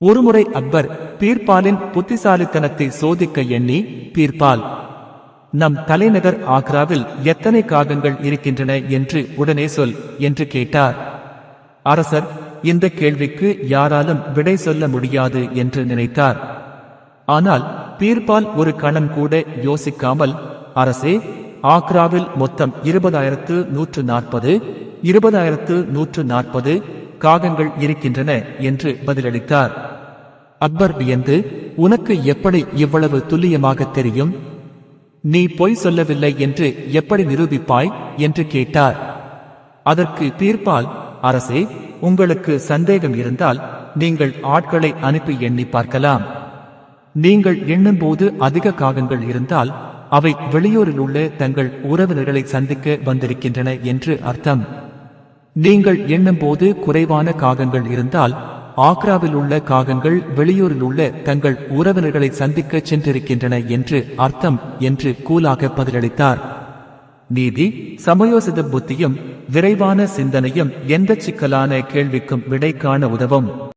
ஒருமுறை அக்பர் பீர்பாலின் புத்திசாலித்தனத்தை சோதிக்க எண்ணி, பீர்பால், நம் தலைநகர் ஆக்ராவில் எத்தனை காகங்கள் இருக்கின்றன என்று உடனே சொல் என்று கேட்டார். அரசர் இந்த கேள்விக்கு யாராலும் விடை சொல்ல முடியாது என்று நினைத்தார். ஆனால் பீர்பால் ஒரு கணம் கூட யோசிக்காமல், அரசே, ஆக்ராவில் மொத்தம் 20,140 காகங்கள் இருக்கின்றன என்று பதிலளித்தார். அக்பர் வியந்து, உனக்கு எப்படி இவ்வளவு துல்லியமாக தெரியும்? நீ பொய் சொல்லவில்லை என்று எப்படி நிரூபிப்பாய் என்று கேட்டார். அதற்கு பீர்பால், அரசே, உங்களுக்கு சந்தேகம் இருந்தால் நீங்கள் ஆட்களை அனுப்பி எண்ணி பார்க்கலாம். நீங்கள் எண்ணும்போது அதிக காகங்கள் இருந்தால் அவை வெளியூரில் உள்ள தங்கள் உறவினர்களை சந்திக்க வந்திருக்கின்றன என்று அர்த்தம். நீங்கள் எண்ணும்போது குறைவான காகங்கள் இருந்தால் ஆக்ராவில் உள்ள காகங்கள் வெளியூரில் உள்ள தங்கள் உறவினர்களை சந்திக்க சென்றிருக்கின்றன என்று அர்த்தம் என்று கூலாக பதிலளித்தார். நீதி, சமயோசித புத்தியும் விரைவான சிந்தனையும் எந்த சிக்கலான கேள்விக்கும் விடை காண உதவும்.